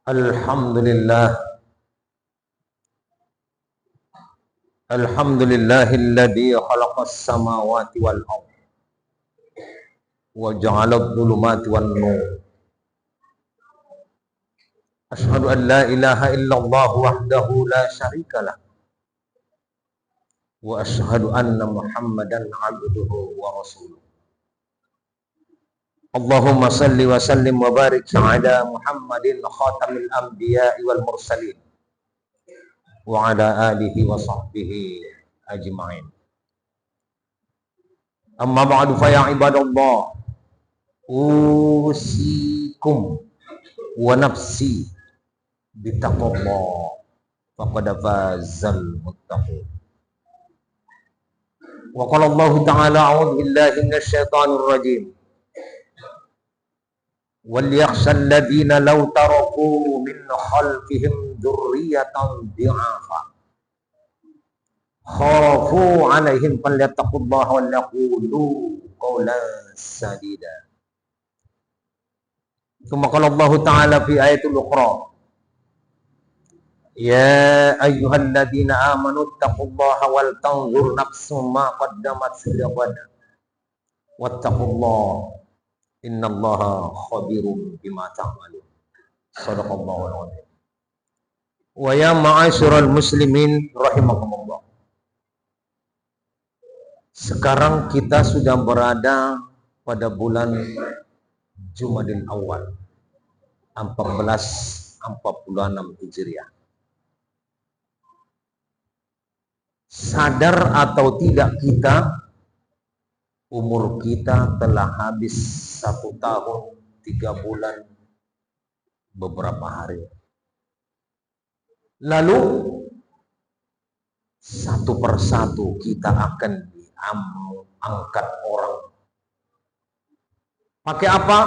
Alhamdulillah, alhamdulillahilladzi khalaqas samawati wal ardh wa ja'ala adh-dhulumati wan nur. Asyhadu an la ilaha illallah wahdahu la syarikalah wa asyhadu anna Muhammadan 'abduhu wa rasuluh. Allahumma salli wa sallim wa barik ala Muhammadin khatamil anbiya'i wal mursalin wa ala alihi wa sahbihi ajma'in. Amma ba'du fa ya ibadallah, usikum wa nafsi bitaqwallah faqad fazal muttaqun. Wa qala Allah ta'ala a'udzu billahi minasy syaithanir rajim. Wal yakhshal ladzina law taraku min khalfihim dzurriyyatan dhi'afa khafu 'alaihim falyattaqullaha wal yaqulu qawlan sadida. Tsumma qala Allah ta'ala fi ayatil ukhra, ya ayyuhalladzina amanu taqullaha wal tanzur nafsum ma qaddamat lighad wattaqullaha innallaha khabirum bima ta'malun. Shadaqallahul 'azim. Wa ya ma'asyiral muslimin rahimakumullah. Sekarang kita sudah berada pada bulan Jumadil Awal 1446 Hijriah. Sadar atau tidak kita, umur kita telah habis 1 tahun 3 bulan beberapa hari. Lalu satu persatu kita akan diangkat orang. Pakai apa?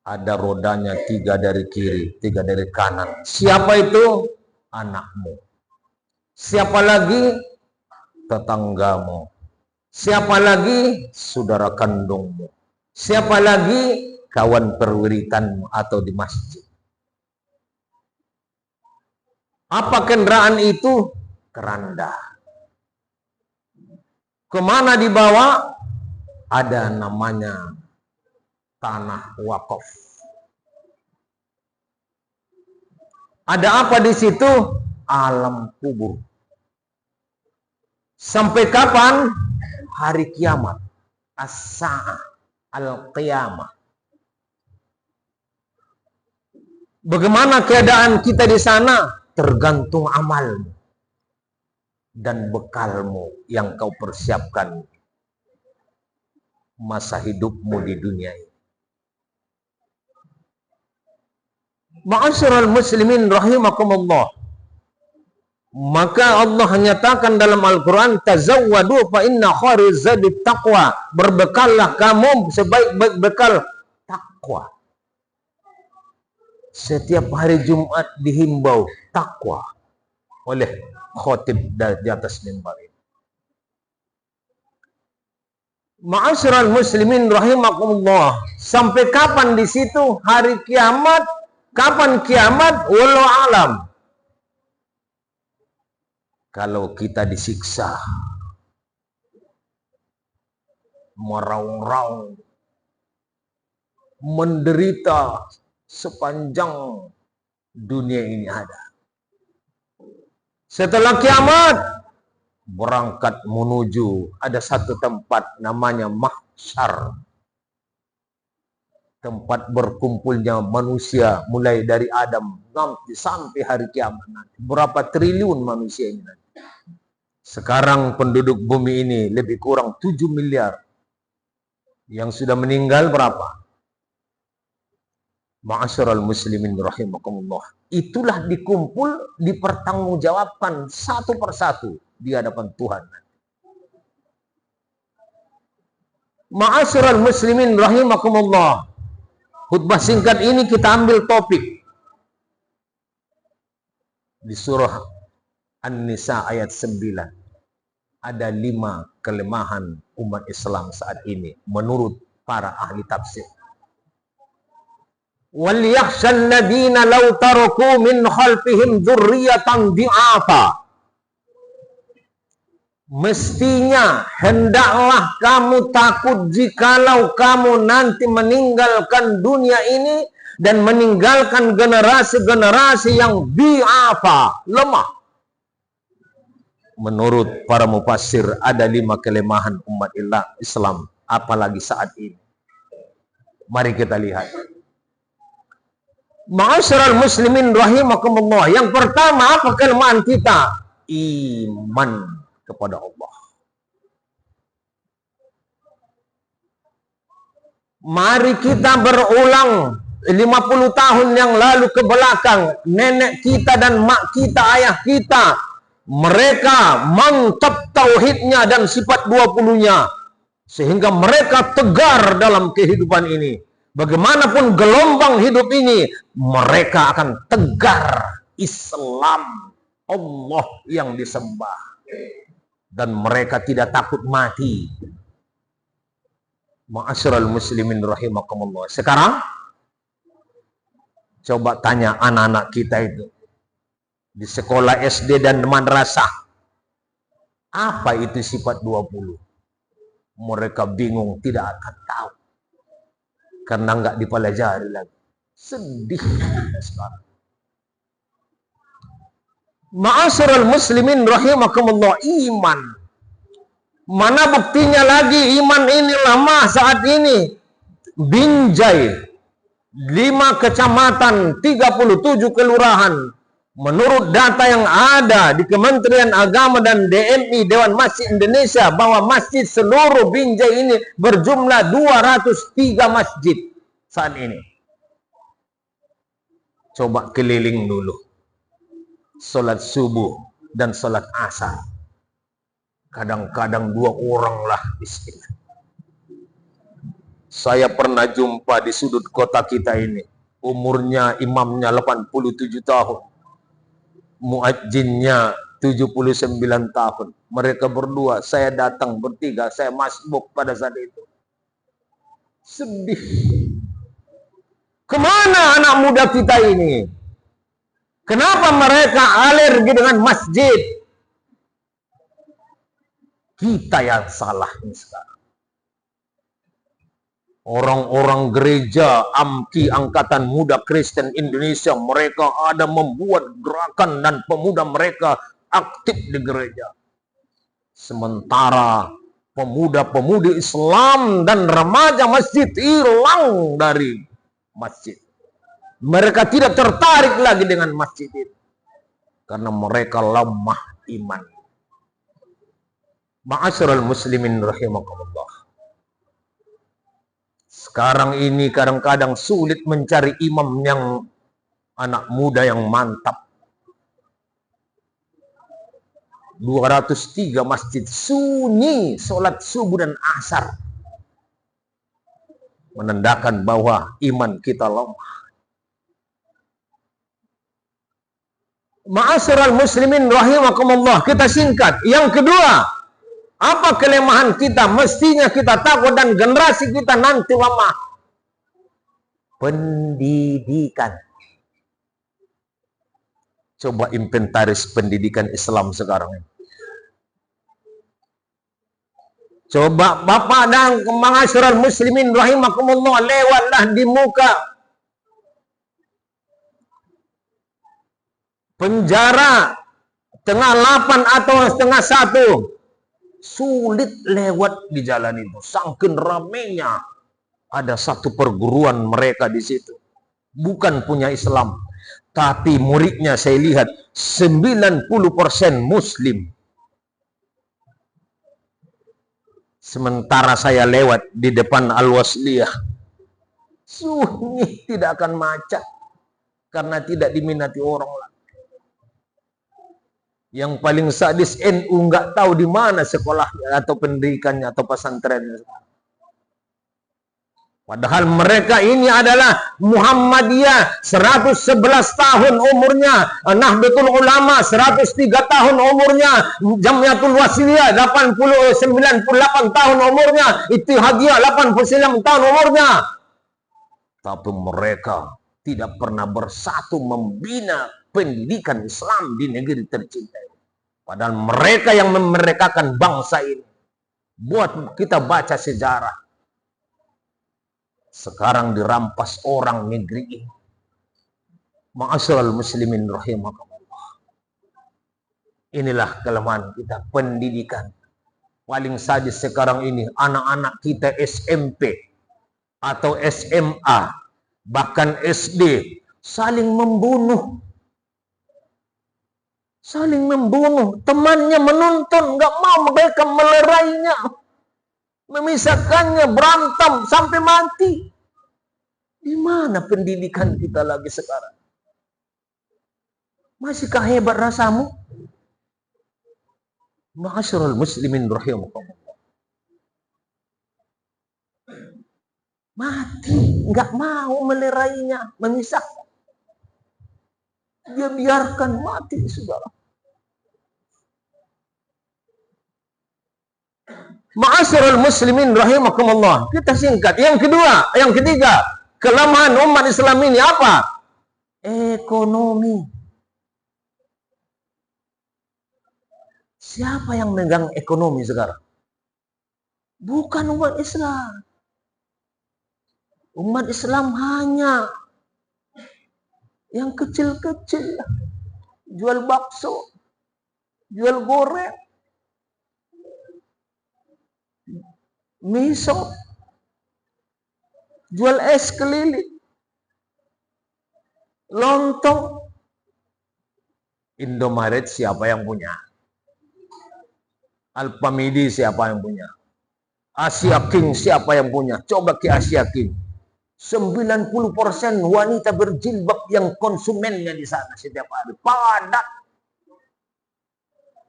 Ada rodanya 3 dari kiri, 3 dari kanan. Siapa itu? Anakmu. Siapa lagi? Tetanggamu. Siapa lagi? Saudara kandungmu. Siapa lagi? Kawan perwiritanmu atau di masjid. Apa kendaraan itu? Keranda. Kemana dibawa? Ada namanya tanah wakaf. Ada apa di situ? Alam kubur. Sampai kapan? Hari kiamat. As-sa'ah al-qiyamah. Bagaimana keadaan kita di sana? Tergantung amalmu dan bekalmu yang kau persiapkan masa hidupmu di dunia ini. Ma'asyiral muslimin rahimakumullah. Maka Allah menyatakan dalam Al-Quran, tazawwadu fa inna khairaz zadi taqwa. Berbekallah kamu sebaik-baik bekal takwa. Setiap hari Jumat dihimbau takwa oleh khotib di atas mimbar ini. Ma'asyiral muslimin rahimakumullah. Sampai kapan di situ? Hari kiamat. Kapan kiamat? Wallahu alam. Kalau kita disiksa, meraung-raung, menderita sepanjang dunia ini ada. Setelah kiamat, berangkat menuju ada satu tempat namanya mahsyar. Tempat berkumpulnya manusia mulai dari Adam sampai hari kiamat nanti. Berapa triliun manusia ini nanti. Sekarang penduduk bumi ini lebih kurang 7 miliar. Yang sudah meninggal berapa? Ma'asyiral muslimin rahimakumullah. Itulah dikumpul, dipertanggungjawabkan satu persatu di hadapan Tuhan. Ma'asyiral muslimin rahimakumullah. Khutbah singkat ini kita ambil topik di surah An-Nisa ayat 9. Ada 5 kelemahan umat Islam saat ini menurut para ahli tafsir. وَلْيَخْشَى الَّذِينَ لَوْ تَرَكُوا مِنْ خَلْفِهِمْ ذُرِّيَّةً ضِعَافًا. Mestinya hendaklah kamu takut jikalau kamu nanti meninggalkan dunia ini dan meninggalkan generasi-generasi yang bi'afa, lemah. Menurut para mufassir ada 5 kelemahan umat Islam, apalagi saat ini. Mari kita lihat. Ma'asyiral muslimin rahimakumullah. Yang pertama, apa kelemahan kita? Iman kepada Allah. Mari kita berulang 50 tahun yang lalu ke belakang. Nenek kita dan mak kita, ayah kita, mereka mantap tauhidnya dan sifat 20-nya. Sehingga mereka tegar dalam kehidupan ini. Bagaimanapun gelombang hidup ini, mereka akan tegar. Islam, Allah yang disembah. Dan mereka tidak takut mati. Ma'asyiral muslimin rahimakumullah. Sekarang coba tanya anak-anak kita itu di sekolah SD dan madrasah, apa itu sifat 20? Mereka bingung, tidak akan tahu. Karena nggak dipelajari lagi. Sedih sekarang. Ma'asyiral muslimin rahimakumullah, iman. Mana buktinya lagi iman ini lemah saat ini? Binjai, 5 kecamatan, 37 kelurahan. Menurut data yang ada di Kementerian Agama dan DMI, Dewan Masjid Indonesia, bahwa masjid seluruh Binjai ini berjumlah 203 masjid saat ini. Coba keliling dulu. Salat subuh dan salat asar. Kadang-kadang 2 orang lah. Bismillah. Saya pernah jumpa di sudut kota kita ini. Umurnya imamnya 87 tahun. Muadzinnya 79 tahun. Mereka berdua, saya datang bertiga, saya masbuk pada saat itu. Sedih. Kemana anak muda kita ini? Kenapa mereka alergi dengan masjid? Kita yang salah ini sekarang. Orang-orang gereja AMKI, Angkatan Muda Kristen Indonesia, mereka ada membuat gerakan dan pemuda mereka aktif di gereja. Sementara pemuda-pemudi Islam dan remaja masjid hilang dari masjid. Mereka tidak tertarik lagi dengan masjid itu. Karena mereka lemah iman. Ma'asyiral muslimin rahimakumullah. Sekarang ini kadang-kadang sulit mencari imam yang anak muda yang mantap. 203 masjid sunyi sholat subuh dan asar. Menandakan bahwa iman kita lemah. Ma'asyiral muslimin rahimakumullah. Kita singkat. Yang kedua, apa kelemahan kita? Mestinya kita takut dan generasi kita nanti lemah. Pendidikan. Coba inventaris pendidikan Islam sekarang ini. Coba Bapak dan ma'asyiral muslimin rahimakumullah, lewatlah di muka penjara tengah 8 atau setengah 1. Sulit lewat di jalan itu. Saking ramainya. Ada satu perguruan mereka di situ. Bukan punya Islam. Tapi muridnya saya lihat 90% Muslim. Sementara saya lewat di depan Al-Wasliyah. Sunyi, tidak akan macet. Karena tidak diminati orang lain. Yang paling sadis NU nggak tahu di mana sekolahnya atau pendidikannya atau pesantrennya. Padahal mereka ini adalah Muhammadiyah 111 tahun umurnya, Nahdlatul Ulama 103 tahun umurnya, Jamiatul Wasliyah 98 tahun umurnya, Ittihadiyah 89 tahun umurnya. Tapi mereka tidak pernah bersatu membina pendidikan Islam di negeri tercinta ini. Padahal mereka yang memerdekakan bangsa ini. Buat kita baca sejarah. Sekarang dirampas orang negeri ini. Ma'asyiral muslimin rahimakumullah. Inilah kelemahan kita, pendidikan. Paling sadis sekarang ini, anak-anak kita SMP atau SMA, bahkan SD, saling membunuh. Saling membunuh. Temannya menonton, nggak mau, mereka melerainya. Memisahkannya, berantem sampai mati. Di mana pendidikan kita lagi sekarang? Masihkah hebat rasamu? Ma'asyiral muslimin rahimakumullah. Mati, nggak mau melerainya, memisahkan. Dia biarkan mati, saudara. Ma'asyiral muslimin rahimakumullah. Kita singkat. Yang kedua, yang ketiga, kelemahan umat Islam ini apa? Ekonomi. Siapa yang megang ekonomi sekarang? Bukan umat Islam. Umat Islam hanya yang kecil-kecil. Jual bakso, jual goreng, miso, jual es keliling, lontong. Indomaret siapa yang punya? Alfamidi siapa yang punya? Asia King siapa yang punya? Coba ke Asia King. 90% wanita berjilbab yang konsumennya di sana setiap hari. Padat.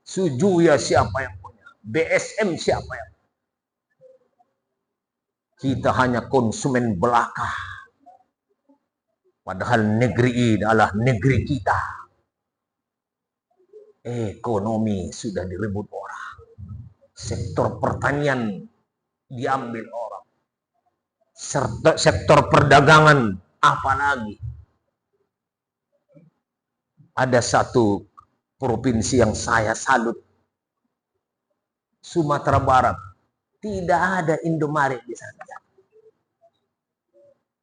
Sujuya siapa yang punya? BSM siapa yang punya? Kita hanya konsumen belaka. Padahal negeri ini adalah negeri kita. Ekonomi sudah direbut orang. Sektor pertanian diambil orang. Sektor perdagangan apalagi. Ada satu provinsi yang saya salut. Sumatera Barat. Tidak ada Indomaret di sana.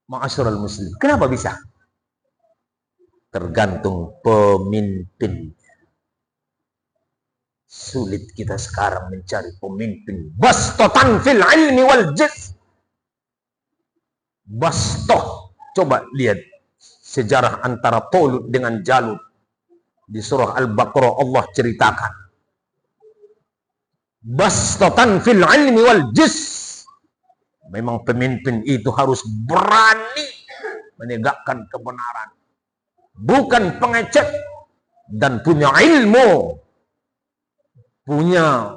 Ma'asyiral muslim. Kenapa bisa? Tergantung pemimpin. Sulit kita sekarang mencari pemimpin bastotan fil ilmi wal jism. Bastoh. Coba lihat sejarah antara Tolut dengan Jalut. Di surah Al-Baqarah Allah ceritakan. Bastotan fil ilmi wal jism. Memang pemimpin itu harus berani menegakkan kebenaran. Bukan pengecut. Dan punya ilmu. Punya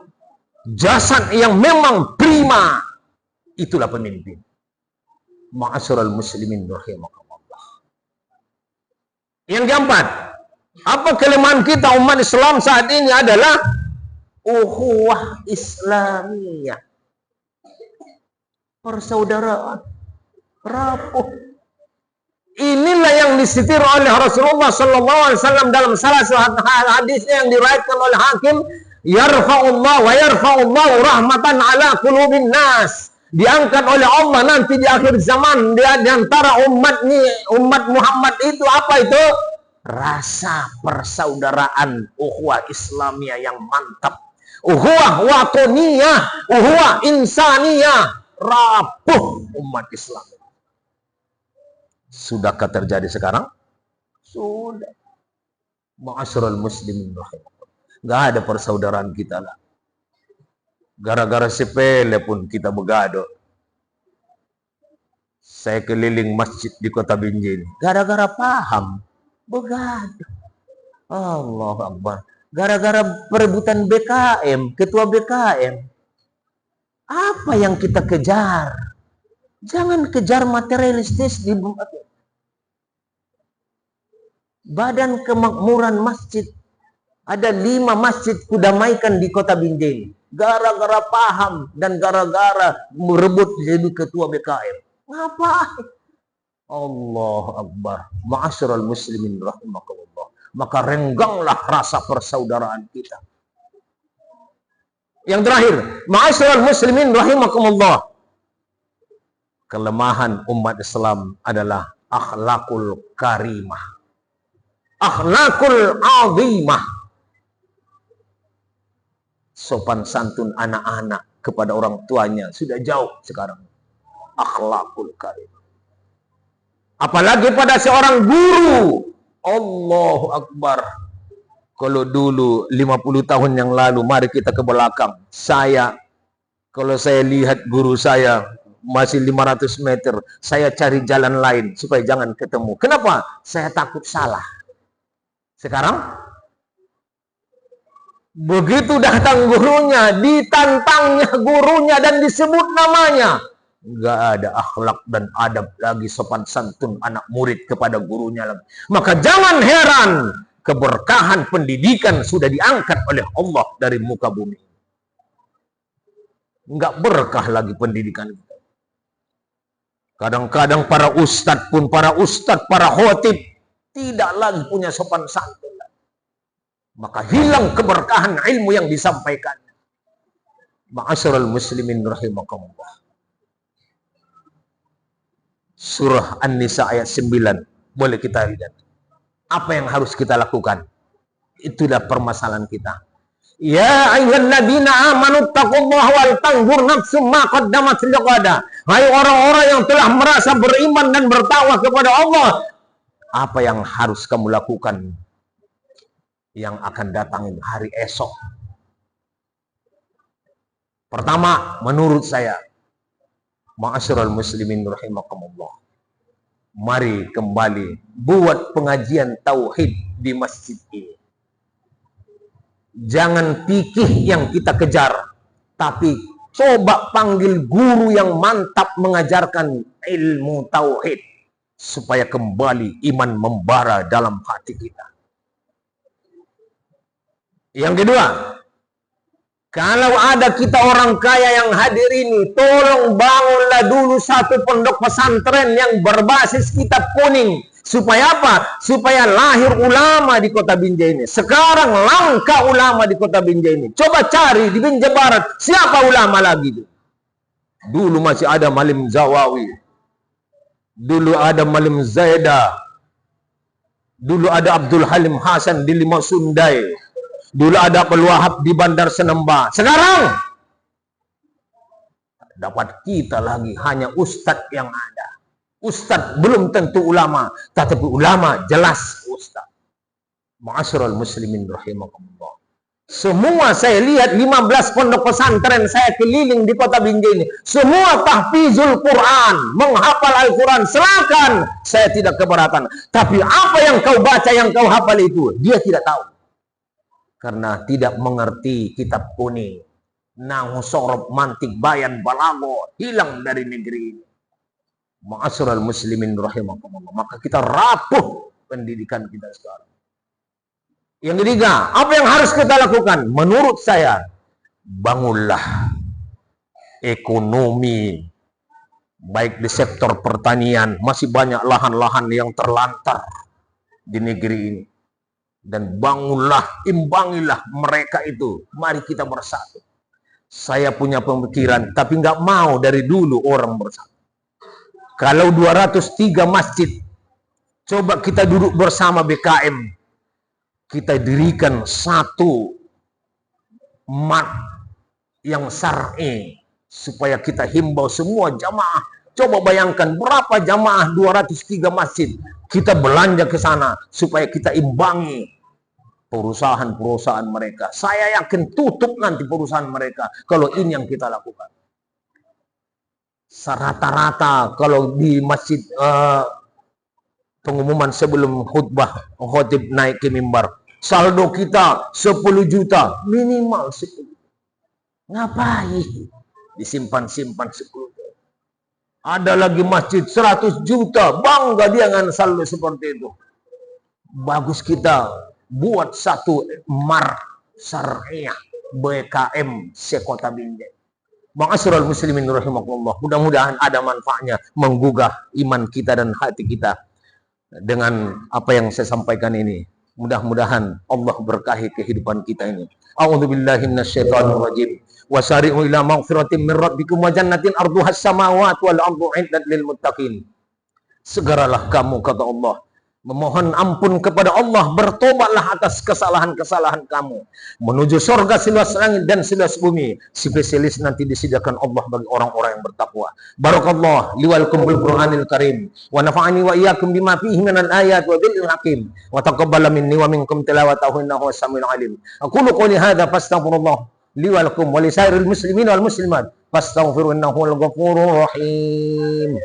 jasad yang memang prima. Itulah pemimpin. Ma'asyiral muslimin rahimakumullah. Yang keempat, apa kelemahan kita umat Islam saat ini adalah ukhuwah Islamiyah. Persaudaraan rapuh. Inilah yang disetir oleh Rasulullah SAW dalam salah satu hadisnya yang diriwayatkan oleh Hakim. Yarfa'ullah wa yarfa'ullahu rahmatan ala qulubin nas. Diangkat oleh Allah nanti di akhir zaman di antara umat Muhammad itu apa itu? Rasa persaudaraan, ukhuwah Islamiyah yang mantap. Ukhuwah watoniyah, ukhuwah insaniyah. Rapuh umat Islam. Sudahkah terjadi sekarang? Sudah. Ma'asyiral muslimin rahimahullah. Nggak ada persaudaraan kita lah. Gara-gara sepele pun kita begado. Saya keliling masjid di kota Binjai. Gara-gara paham, begado. Allah Akbar. Gara-gara perebutan BKM, ketua BKM. Apa yang kita kejar? Jangan kejar materialistis di Badan Kemakmuran Masjid. Ada 5 masjid kudamaikan di kota Binjai. Gara-gara paham dan gara-gara merebut jadi ketua BKM. Ngapain? Allah Akbar. Ma'asyiral muslimin rahimakumullah. Maka rengganglah rasa persaudaraan kita. Yang terakhir, ma'asyiral muslimin rahimakumullah. Kelemahan umat Islam adalah akhlakul karimah. Akhlakul azimah. Sopan santun anak-anak kepada orang tuanya sudah jauh sekarang. Akhlakul karimah. Apalagi pada seorang guru. Allahu Akbar. Kalau dulu 50 tahun yang lalu, mari kita ke belakang. Kalau saya lihat guru saya masih 500 meter, saya cari jalan lain supaya jangan ketemu. Kenapa? Saya takut salah. Sekarang begitu datang gurunya, ditantangnya gurunya dan disebut namanya. Nggak ada akhlak dan adab lagi, sopan santun anak murid kepada gurunya lagi. Maka jangan heran, keberkahan pendidikan sudah diangkat oleh Allah dari muka bumi. Nggak berkah lagi pendidikan kita. Kadang-kadang para ustadz, para khotib tidak lagi punya sopan santun. Maka hilang keberkahan ilmu yang disampaikan. Ma'asyiral muslimin rahimakumullah. Surah An-Nisa ayat 9. Boleh kita lihat. Apa yang harus kita lakukan? Itulah permasalahan kita. Ya ayyuhalladzina amanu taqullaha wal tanzur nafsum ma qaddamat liqada. Hai orang-orang yang telah merasa beriman dan bertakwa kepada Allah, apa yang harus kamu lakukan yang akan datang hari esok? Pertama, menurut saya, ma'asyiral muslimin rahimakumullah, mari kembali buat pengajian tauhid di masjid ini. Jangan fikih yang kita kejar, tapi coba panggil guru yang mantap mengajarkan ilmu tauhid supaya kembali iman membara dalam hati kita. Yang kedua, kalau ada kita orang kaya yang hadir ini, tolong bangunlah dulu satu pondok pesantren yang berbasis kitab kuning. Supaya apa? Supaya lahir ulama di kota Binjai ini. Sekarang langka ulama di kota Binjai ini. Coba cari di Binjai Barat, siapa ulama lagi itu? Dulu masih ada Malim Zawawi. Dulu ada Malim Zaida. Dulu ada Abdul Halim Hasan di Lima Sundai. Dulu ada Abdul Wahab di Bandar Senemba. Sekarang dapat kita lagi hanya ustadz yang ada. Ustadz belum tentu ulama, tetapi ulama jelas ustadz. Ma'asyiral muslimin rahimakumullah. Semua saya lihat 15 pondok pesantren saya keliling di kota Binjai ini. Semua tahfizul Quran, menghafal Al-Quran. Silakan, saya tidak keberatan. Tapi apa yang kau baca, yang kau hafal itu, dia tidak tahu. Karena tidak mengerti kitab kuning. Nahu, sorob, mantik, bayan, balago hilang dari negeri ini. Ma'asyiral muslimin rahimakumullah. Maka kita rapuh pendidikan kita sekarang. Yang ketiga, apa yang harus kita lakukan? Menurut saya, bangunlah ekonomi, baik di sektor pertanian. Masih banyak lahan-lahan yang terlantar di negeri ini. Dan bangunlah, imbangilah mereka itu. Mari kita bersatu. Saya punya pemikiran, tapi nggak mau dari dulu orang bersatu. Kalau 203 masjid, coba kita duduk bersama BKM. Kita dirikan satu mat yang syar'i supaya kita himbau semua jamaah. Coba bayangkan berapa jamaah 203 masjid. Kita belanja ke sana supaya kita imbangi perusahaan-perusahaan mereka. Saya yakin tutup nanti perusahaan mereka kalau ini yang kita lakukan. Rata-rata kalau di masjid pengumuman sebelum khutbah, khotib naik ke mimbar, saldo kita 10 juta, minimal 10. Ngapain? Disimpan-simpan 10 juta. Ada lagi masjid 100 juta, bangga dia dengan saldo seperti itu. Bagus kita buat satu mar syariah BKM sekota Binjai. Ma'asyiral muslimin rahimakumullah. Mudah-mudahan ada manfaatnya menggugah iman kita dan hati kita dengan apa yang saya sampaikan ini. Mudah-mudahan Allah berkahi kehidupan kita ini. A'udzubillahi minasyaitonir rajim. Wasari'u ila maghfiratin min rabbikum wa jannatin arduhas samawati wal ardu 'iddat lil muttaqin. Segeralah kamu, kata Allah, memohon ampun kepada Allah, bertobatlah atas kesalahan-kesalahan kamu, menuju surga seluas langit dan seluas bumi. Spesialis nanti disediakan Allah bagi orang-orang yang bertakwa. Barakallah li wa lakum bil Qur'anil Karim wa nafa'ani wa iyyakum bima fihi minal ayat wa dzikr hakim wa taqabbala minni wa minkum tilawatahu innahu was-sami'ul 'alim. Aqulu qouli hadza fastaghfirullah li wa lakum wa li sairil muslimin wal muslimat fastaghfiru innahu al ghafurur rahim.